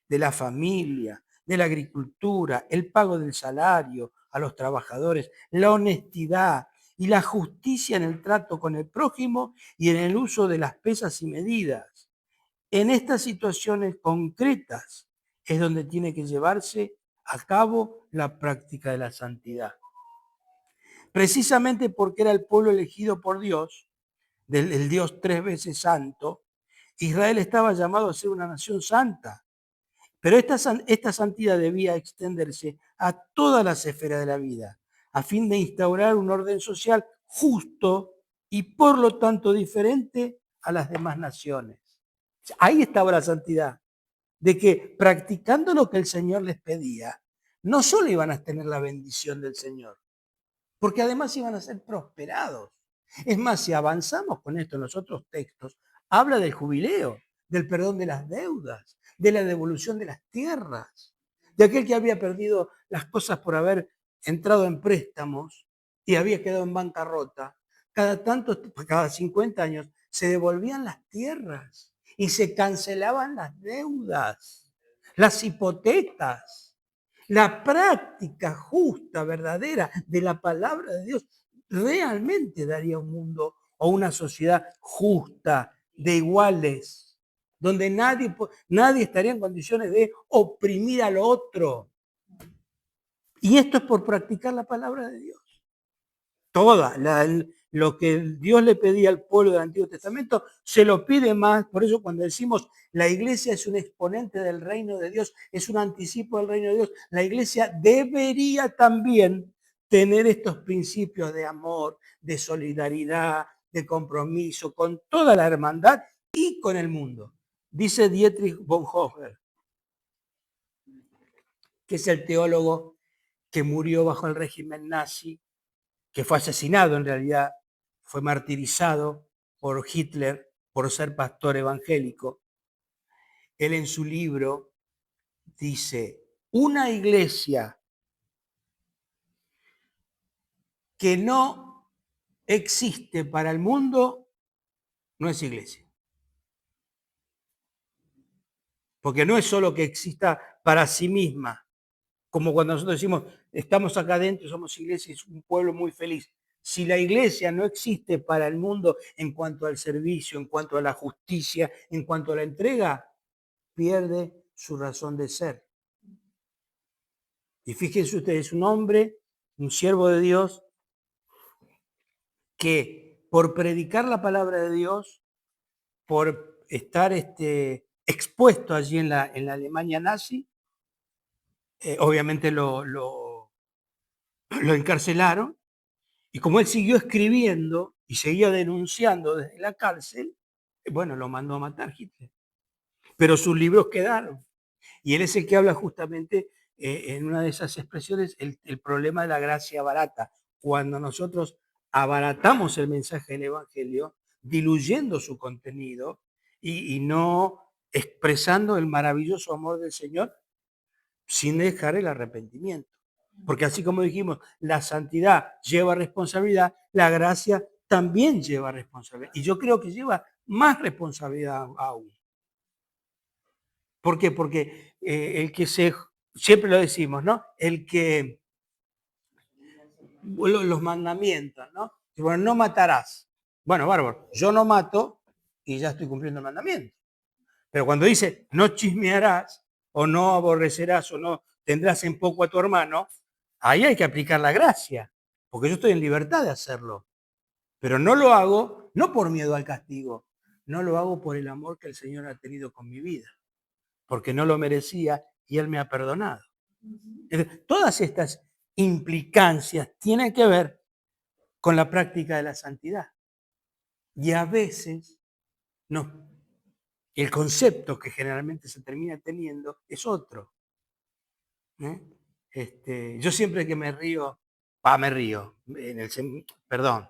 de la familia, de la agricultura, el pago del salario a los trabajadores, la honestidad y la justicia en el trato con el prójimo y en el uso de las pesas y medidas. En estas situaciones concretas es donde tiene que llevarse a cabo la práctica de la santidad. Precisamente porque era el pueblo elegido por Dios, el Dios 3 veces santo, Israel estaba llamado a ser una nación santa. Pero esta santidad debía extenderse a todas las esferas de la vida, a fin de instaurar un orden social justo y por lo tanto diferente a las demás naciones. Ahí estaba la santidad, de que practicando lo que el Señor les pedía, no solo iban a tener la bendición del Señor, porque además iban a ser prosperados. Es más, si avanzamos con esto en los otros textos, habla del jubileo, del perdón de las deudas, de la devolución de las tierras, de aquel que había perdido las cosas por haber entrado en préstamos y había quedado en bancarrota. Cada 50 años se devolvían las tierras y se cancelaban las deudas, las hipotecas. La práctica justa, verdadera de la palabra de Dios realmente daría un mundo o una sociedad justa, de iguales, donde nadie estaría en condiciones de oprimir al otro. Y esto es por practicar la palabra de Dios. Lo que Dios le pedía al pueblo del Antiguo Testamento, se lo pide más. Por eso cuando decimos la iglesia es un exponente del reino de Dios, es un anticipo del reino de Dios, la iglesia debería también tener estos principios de amor, de solidaridad, de compromiso con toda la hermandad y con el mundo. Dice Dietrich Bonhoeffer, que es el teólogo que murió bajo el régimen nazi, que fue asesinado en realidad, fue martirizado por Hitler por ser pastor evangélico. Él en su libro dice, una iglesia que no existe para el mundo no es iglesia. Porque no es solo que exista para sí misma, como cuando nosotros decimos, estamos acá adentro, somos iglesia, es un pueblo muy feliz. Si la iglesia no existe para el mundo en cuanto al servicio, en cuanto a la justicia, en cuanto a la entrega, pierde su razón de ser. Y fíjense ustedes, un hombre, un siervo de Dios, que por predicar la palabra de Dios, por estar expuesto allí en la Alemania nazi, obviamente lo encarcelaron, y como él siguió escribiendo y seguía denunciando desde la cárcel, bueno, lo mandó a matar Hitler. Pero sus libros quedaron. Y él es el que habla justamente en una de esas expresiones, el problema de la gracia barata. Cuando nosotros abaratamos el mensaje del Evangelio, diluyendo su contenido y no expresando el maravilloso amor del Señor sin dejar el arrepentimiento. Porque así como dijimos, la santidad lleva responsabilidad, la gracia también lleva responsabilidad. Y yo creo que lleva más responsabilidad aún. ¿Por qué? Porque siempre lo decimos, ¿no? Los mandamientos, ¿no? Bueno, no matarás. Bueno, bárbaro, yo no mato y ya estoy cumpliendo el mandamiento. Pero cuando dice, no chismearás, o no aborrecerás, o no tendrás en poco a tu hermano, ahí hay que aplicar la gracia, porque yo estoy en libertad de hacerlo. Pero no lo hago, no por miedo al castigo, no lo hago por el amor que el Señor ha tenido con mi vida, porque no lo merecía y Él me ha perdonado. Entonces, todas estas implicancias tienen que ver con la práctica de la santidad. Y a veces el concepto que generalmente se termina teniendo es otro. Yo siempre que me río, perdón,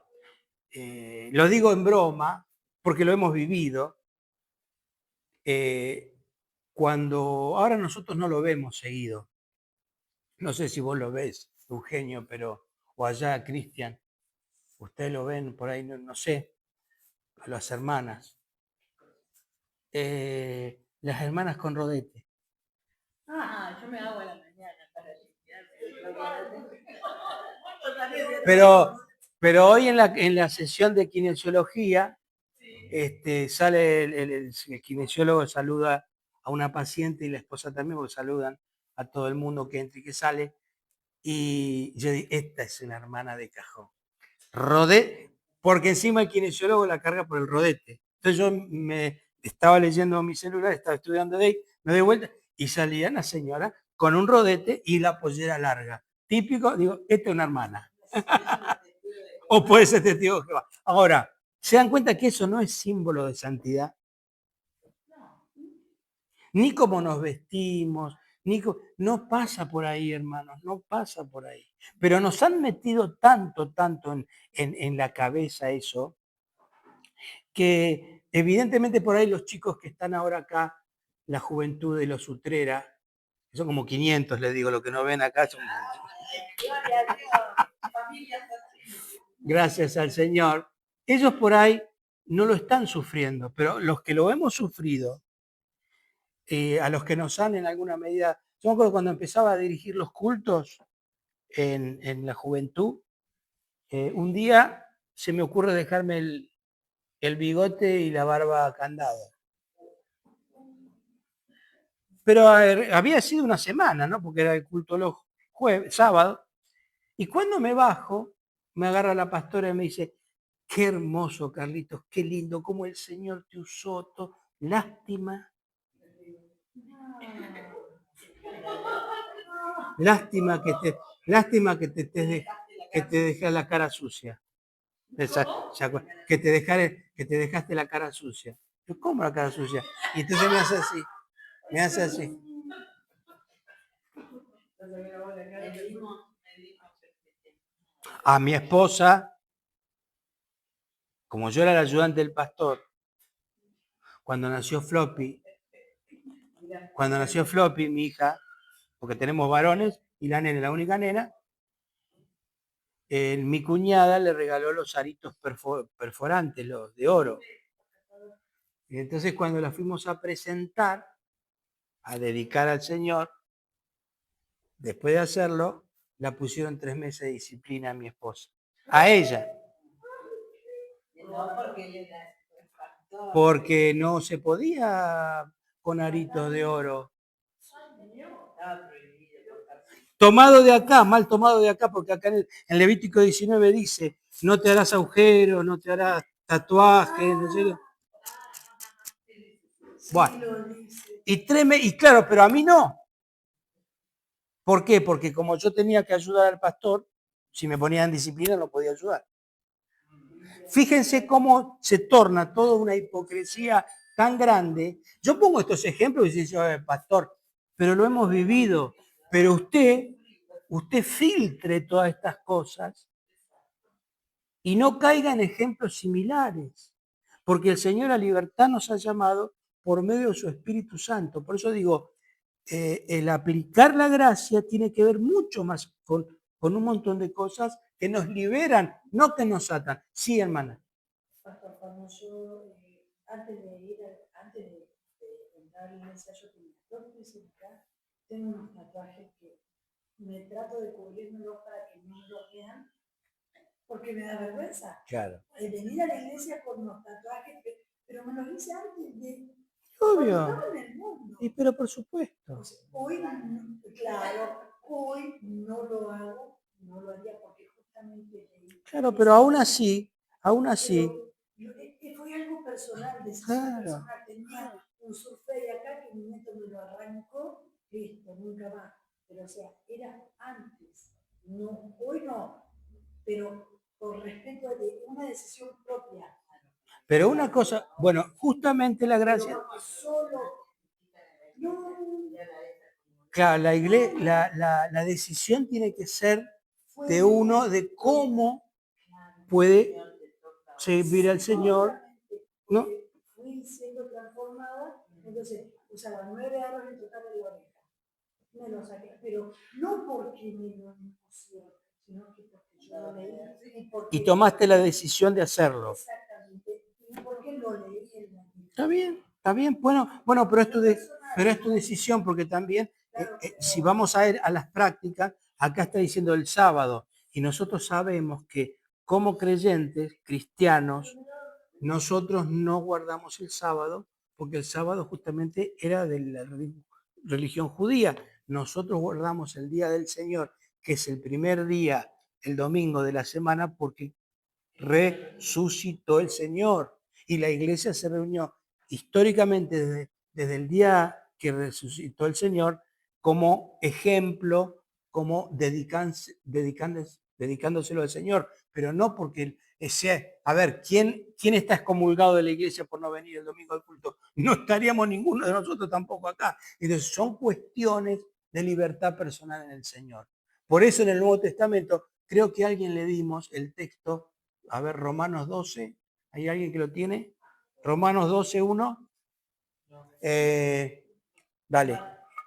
lo digo en broma, porque lo hemos vivido, cuando ahora nosotros no lo vemos seguido. No sé si vos lo ves, Eugenio, o allá, Cristian, ustedes lo ven por ahí, no sé, a las hermanas. Las hermanas con rodete. Yo me hago a la mañana para Pero hoy en la sesión de kinesiología, sale el kinesiólogo, saluda a una paciente y la esposa también, porque saludan a todo el mundo que entra y que sale. Y yo digo, esta es una hermana de cajón. Rodete, porque encima el kinesiólogo la carga por el rodete. Entonces yo me estaba leyendo mi celular, estaba estudiando de ahí, me doy vuelta y salía una señora con un rodete y la pollera larga. Típico, digo, esta es una hermana. O puede ser testigo de Jehová. Ahora, ¿se dan cuenta que eso no es símbolo de santidad? Ni cómo nos vestimos, no pasa por ahí, hermanos, no pasa por ahí. Pero nos han metido tanto en la cabeza eso, que evidentemente por ahí los chicos que están ahora acá, la juventud de los Utrera, son como 500, les digo, lo que no ven acá son... Gracias al Señor. Ellos por ahí no lo están sufriendo, pero los que lo hemos sufrido, a los que nos han en alguna medida... Yo me acuerdo cuando empezaba a dirigir los cultos en la juventud, un día se me ocurre dejarme el bigote y la barba candado. Pero había sido una semana, ¿no? Porque era el culto los sábado. Y cuando me bajo, me agarra la pastora y me dice, qué hermoso, Carlitos, qué lindo, cómo el Señor te usó. Lástima. Lástima que te deje la cara sucia. Que te dejaste la cara sucia. Yo, ¿cómo la cara sucia? Y entonces me hace así, me hace así. A mi esposa, como yo era el ayudante del pastor, cuando nació Floppy, mi hija, porque tenemos varones y la nena, la única nena, mi cuñada le regaló los aritos perforantes, los de oro. Y entonces cuando la fuimos a presentar, a dedicar al Señor, después de hacerlo, la pusieron 3 meses de disciplina a mi esposa. A ella. No, porque él era el pastor. Porque no se podía con aritos de oro. Estaba prohibido tocar. Tomado de acá, mal tomado de acá, porque acá en Levítico 19 dice, no te harás agujeros, no te harás tatuajes, ¿no es cierto? Bueno, y claro, pero a mí no. ¿Por qué? Porque como yo tenía que ayudar al pastor, si me ponía en disciplina no podía ayudar. Fíjense cómo se torna toda una hipocresía tan grande. Yo pongo estos ejemplos y dice, pastor, pero lo hemos vivido. Pero usted filtre todas estas cosas y no caiga en ejemplos similares. Porque el Señor a libertad nos ha llamado por medio de su Espíritu Santo. Por eso digo, el aplicar la gracia tiene que ver mucho más con un montón de cosas que nos liberan, no que nos atan. Sí, hermana. Pastor, cuando yo, antes de entrar a la iglesia, yo tenía 2 meses acá, tengo unos tatuajes que me trato de cubrirme para que no me los vean, porque me da vergüenza. Claro. Venir a la iglesia con unos tatuajes, pero me los hice antes de... Obvio. Cuando estaba en el mundo. Sí, pero por supuesto. Pues hoy, claro, hoy no lo hago, no lo haría porque justamente... Claro, pero aún así... Fue algo personal, Claro. personal. Tenía un surfey acá que mi nieto me lo arrancó, listo, nunca más. Pero o sea, era antes, no, hoy no, pero por respeto de una decisión propia. Pero una cosa, bueno, justamente la gracia... Pero solo, no, claro, la decisión tiene que ser de uno, de cómo puede servir al Señor, ¿no? Fui siendo transformada, entonces usaba 9 aros en total de la oreja. Me lo saqué, pero no porque me lo impusieron, sino que porque yo lo leí. Y tomaste la decisión de hacerlo. Exactamente, y porque lo leí en la Biblia. Está bien, bueno, pero es tu decisión, porque también, si vamos a ir a las prácticas, acá está diciendo el sábado, y nosotros sabemos que como creyentes, cristianos, nosotros no guardamos el sábado, porque el sábado justamente era de la religión judía. Nosotros guardamos el día del Señor, que es el primer día, el domingo de la semana, porque resucitó el Señor. Y la iglesia se reunió históricamente desde el día que resucitó el Señor como ejemplo, como dedicándoselo al Señor, pero no porque a ver, ¿quién está excomulgado de la iglesia por no venir el domingo al culto? No estaríamos ninguno de nosotros tampoco acá. Entonces son cuestiones de libertad personal en el Señor. Por eso en el Nuevo Testamento creo que a alguien le dimos el texto, a ver, Romanos 12, ¿hay alguien que lo tiene? Romanos 12, 1. Dale,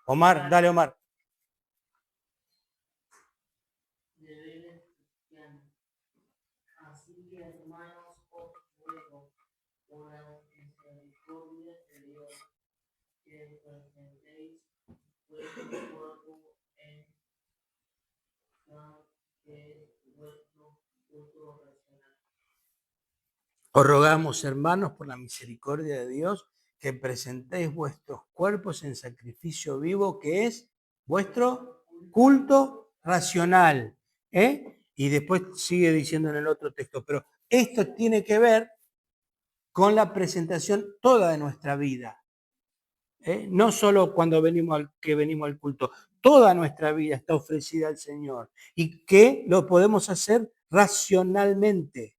Omar. Así que, hermanos, os ruego por la misericordia de Dios que presentéis vuestro cuerpo en vuestro culto racional. Os rogamos, hermanos, por la misericordia de Dios, que presentéis vuestros cuerpos en sacrificio vivo, que es vuestro culto racional. Y después sigue diciendo en el otro texto, pero esto tiene que ver con la presentación toda de nuestra vida. No solo cuando venimos al culto, toda nuestra vida está ofrecida al Señor y que lo podemos hacer racionalmente.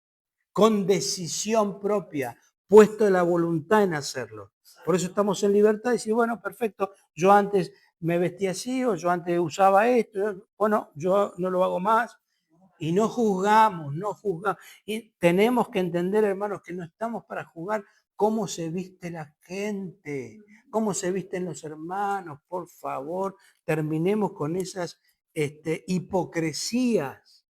con decisión propia, puesto la voluntad en hacerlo. Por eso estamos en libertad de decir, bueno, perfecto, yo antes me vestía así o yo antes usaba esto, bueno, yo no lo hago más. Y no juzgamos, no juzgamos. Y tenemos que entender, hermanos, que no estamos para juzgar cómo se viste la gente, cómo se visten los hermanos. Por favor, terminemos con esas hipocresías.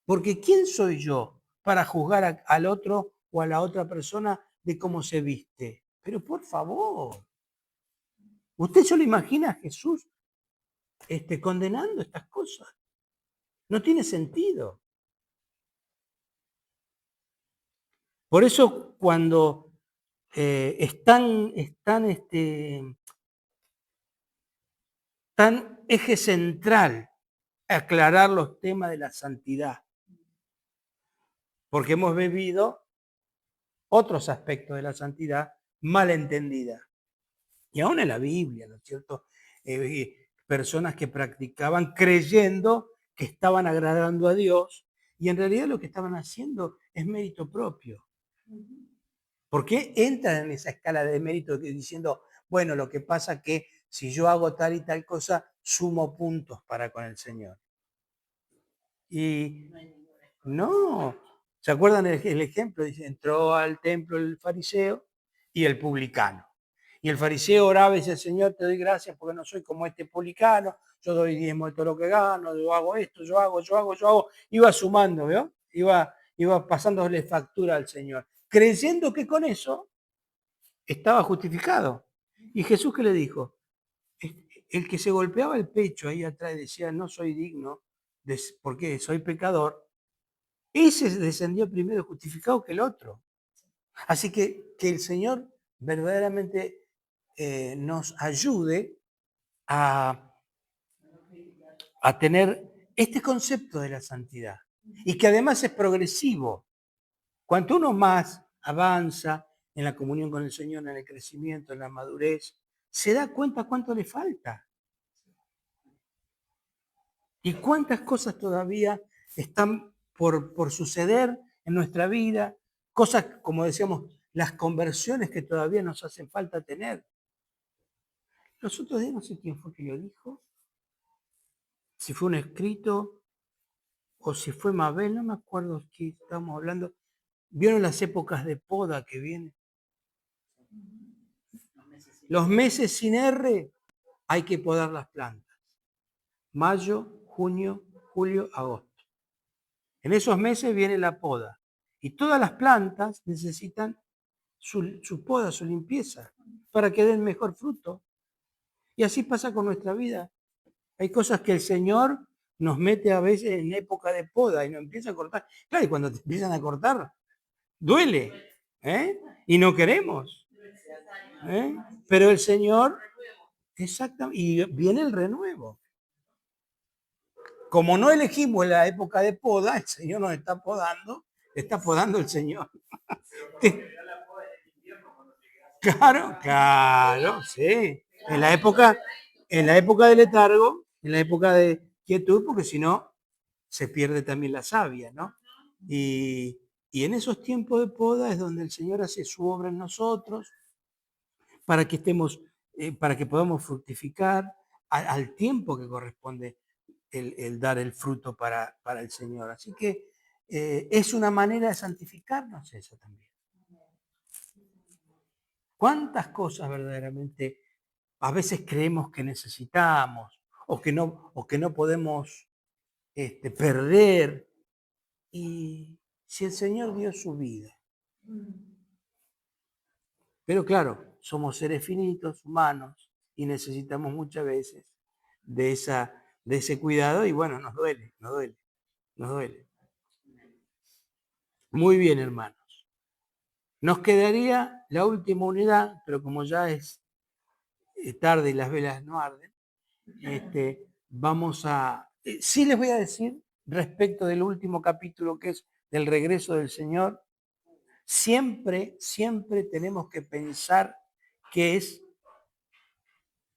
Porque ¿quién soy yo para juzgar al otro o a la otra persona de cómo se viste? Pero por favor, ¿usted se lo imagina a Jesús condenando estas cosas? No tiene sentido. Por eso cuando están tan eje central aclarar los temas de la santidad, porque hemos vivido otros aspectos de la santidad mal entendida. Y aún en la Biblia, ¿no es cierto? Personas que practicaban creyendo que estaban agradando a Dios y en realidad lo que estaban haciendo es mérito propio. ¿Por qué entran en esa escala de mérito diciendo, bueno, lo que pasa es que si yo hago tal y tal cosa, sumo puntos para con el Señor? Y no, ¿se acuerdan el ejemplo? Dice, entró al templo el fariseo y el publicano. Y el fariseo oraba y decía, Señor, te doy gracias porque no soy como este publicano, yo doy diezmo de todo lo que gano, yo hago esto, yo hago. Iba sumando, ¿vio? Iba pasándole factura al Señor, creyendo que con eso estaba justificado. ¿Y Jesús qué le dijo? El que se golpeaba el pecho ahí atrás y decía, no soy digno, porque soy pecador, ese descendió primero justificado que el otro. Así que el Señor verdaderamente nos ayude a tener este concepto de la santidad y que además es progresivo. Cuanto uno más avanza en la comunión con el Señor, en el crecimiento, en la madurez, se da cuenta cuánto le falta. Y cuántas cosas todavía están por suceder en nuestra vida. Cosas, como decíamos, las conversiones que todavía nos hacen falta tener. Los otros días no sé quién fue que lo dijo. Si fue un escrito o si fue Mabel, no me acuerdo qué estamos hablando. ¿Vieron las épocas de poda que vienen? Los meses sin R hay que podar las plantas. Mayo, junio, julio, agosto. En esos meses viene la poda. Y todas las plantas necesitan su poda, su limpieza, para que den mejor fruto. Y así pasa con nuestra vida. Hay cosas que el Señor nos mete a veces en época de poda y nos empieza a cortar. Claro, y cuando te empiezan a cortar, duele. Y no queremos. Pero el Señor, exactamente, y viene el renuevo. Como no elegimos la época de poda, el Señor nos está podando el Señor. Claro, sí. En la época de letargo, en la época de quietud, porque si no, se pierde también la savia, ¿no? Y en esos tiempos de poda es donde el Señor hace su obra en nosotros, para que estemos, para que podamos fructificar al tiempo que corresponde el dar el fruto para el Señor. Así que es una manera de santificarnos eso también. ¿Cuántas cosas verdaderamente a veces creemos que necesitamos o que no podemos perder? Y si el Señor dio su vida. Pero claro, somos seres finitos, humanos, y necesitamos muchas veces de ese cuidado y bueno, nos duele. Muy bien, hermanos. Nos quedaría la última unidad, pero como ya es tarde y las velas no arden, vamos a... sí les voy a decir respecto del último capítulo que es del regreso del Señor, siempre tenemos que pensar que es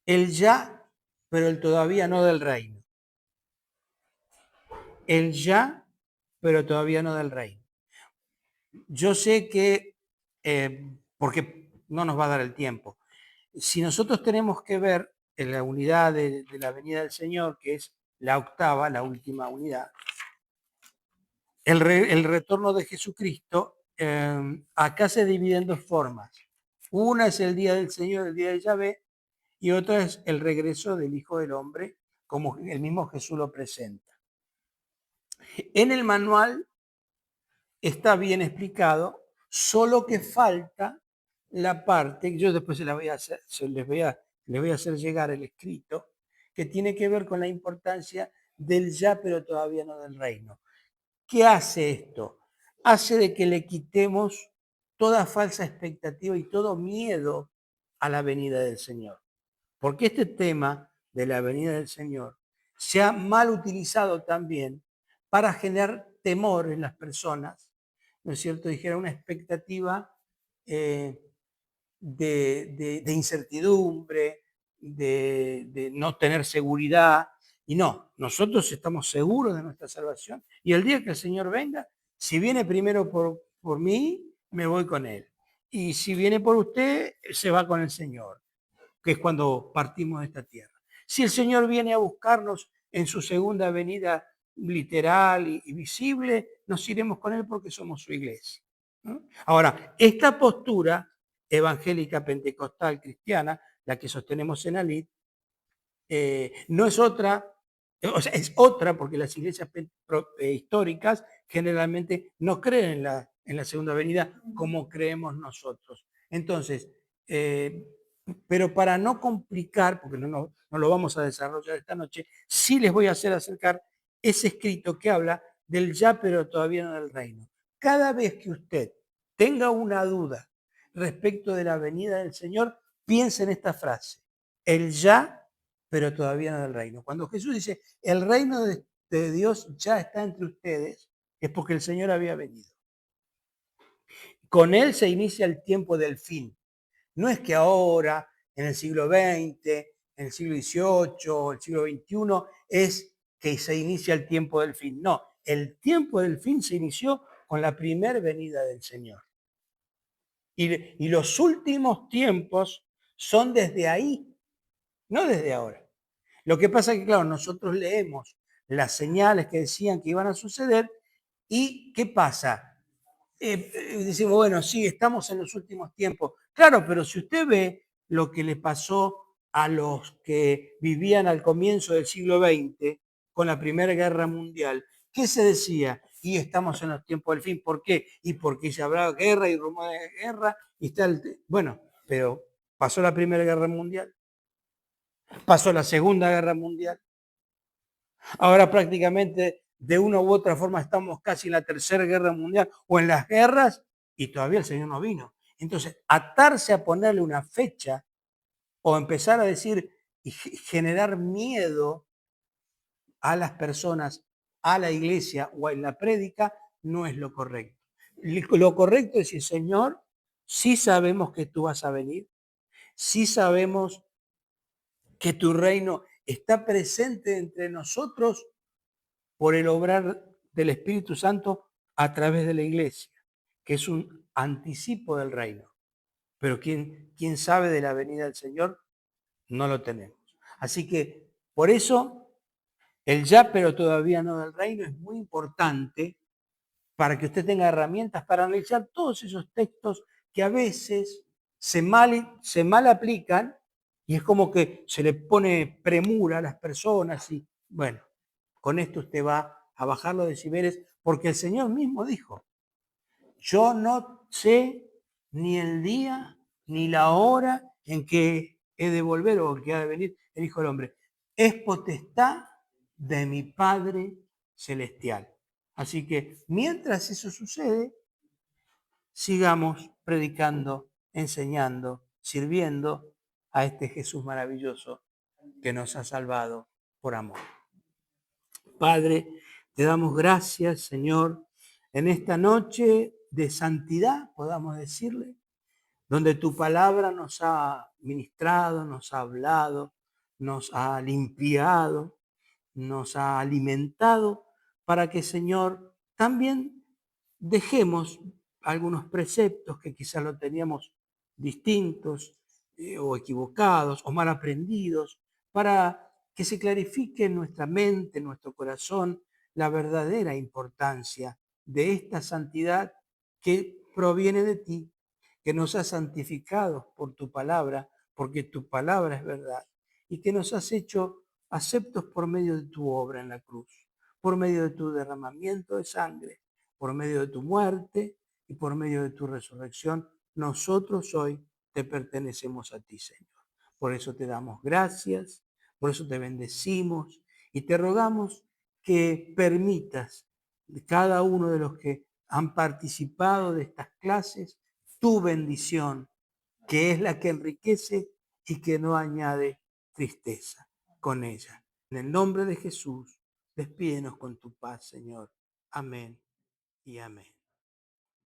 el ya, pero el todavía no del reino. El ya, pero todavía no del reino. yo sé que, porque no nos va a dar el tiempo, si nosotros tenemos que ver en la unidad de la venida del Señor, que es la octava, la última unidad, el retorno de Jesucristo, acá se divide en dos formas. Una es el día del Señor, el día de Yahvé, y otra es el regreso del Hijo del Hombre, como el mismo Jesús lo presenta. En el manual está bien explicado, solo que falta la parte, yo después se la voy a hacer, les voy a hacer llegar el escrito, que tiene que ver con la importancia del ya, pero todavía no del reino. ¿Qué hace esto? Hace de que le quitemos toda falsa expectativa y todo miedo a la venida del Señor. Porque este tema de la venida del Señor se ha mal utilizado también para generar temor en las personas, ¿no es cierto? Dijera una expectativa de incertidumbre, de no tener seguridad. Y no, nosotros estamos seguros de nuestra salvación. Y el día que el Señor venga, si viene primero por mí, me voy con Él. Y si viene por usted, se va con el Señor, que es cuando partimos de esta tierra. Si el Señor viene a buscarnos en su segunda venida literal y visible, nos iremos con Él porque somos su iglesia, ¿no? Ahora, esta postura evangélica, pentecostal, cristiana, la que sostenemos en Alit, no es otra, o sea, es otra porque las iglesias históricas generalmente no creen en la segunda venida como creemos nosotros. Entonces, pero para no complicar, porque no lo vamos a desarrollar esta noche, sí les voy a hacer acercar ese escrito que habla del ya, pero todavía no del reino. Cada vez que usted tenga una duda respecto de la venida del Señor, piense en esta frase: el ya, pero todavía no del reino. Cuando Jesús dice, el reino de Dios ya está entre ustedes, es porque el Señor había venido. Con Él se inicia el tiempo del fin. No es que ahora, en el siglo XX, en el siglo XVIII, el siglo XXI, es que se inicia el tiempo del fin. No, el tiempo del fin se inició con la primera venida del Señor. Y los últimos tiempos son desde ahí, no desde ahora. Lo que pasa es que, claro, nosotros leemos las señales que decían que iban a suceder y ¿qué pasa? Decimos, bueno, sí, estamos en los últimos tiempos. Claro, pero si usted ve lo que le pasó a los que vivían al comienzo del siglo XX con la Primera Guerra Mundial, ¿qué se decía? Y estamos en los tiempos del fin. ¿Por qué? Y porque se hablaba de guerra y rumor de guerra. Y está bueno, pero pasó la Primera Guerra Mundial, pasó la Segunda Guerra Mundial. Ahora prácticamente de una u otra forma estamos casi en la Tercera Guerra Mundial o en las guerras y todavía el Señor no vino. Entonces, atarse a ponerle una fecha o empezar a decir y generar miedo a las personas, a la iglesia o en la prédica no es lo correcto. Lo correcto es decir, Señor, sí sabemos que tú vas a venir, sí sabemos que tu reino está presente entre nosotros por el obrar del Espíritu Santo a través de la iglesia, que es un anticipo del reino. Pero quien sabe de la venida del Señor, no lo tenemos. Así que por eso el ya, pero todavía no del reino, es muy importante para que usted tenga herramientas para analizar todos esos textos que a veces se mal aplican y es como que se le pone premura a las personas y bueno, con esto usted va a bajar los decibeles porque el Señor mismo dijo, yo no sé ni el día ni la hora en que he de volver o que ha de venir el Hijo del Hombre. Es potestad de mi Padre Celestial. Así que mientras eso sucede, sigamos predicando, enseñando, sirviendo a este Jesús maravilloso que nos ha salvado por amor. Padre, te damos gracias, Señor, en esta noche de santidad, podamos decirle, donde tu palabra nos ha ministrado, nos ha hablado, nos ha limpiado, nos ha alimentado, para que, Señor, también dejemos algunos preceptos que quizás lo teníamos distintos o equivocados o mal aprendidos, para que se clarifique en nuestra mente, en nuestro corazón, la verdadera importancia de esta santidad que proviene de ti, que nos has santificado por tu palabra, porque tu palabra es verdad, y que nos has hecho aceptos por medio de tu obra en la cruz, por medio de tu derramamiento de sangre, por medio de tu muerte y por medio de tu resurrección. Nosotros hoy te pertenecemos a ti, Señor. Por eso te damos gracias, por eso te bendecimos y te rogamos que permitas cada uno de los que han participado de estas clases tu bendición, que es la que enriquece y que no añade tristeza con ella. En el nombre de Jesús, despídenos con tu paz, Señor. Amén y amén.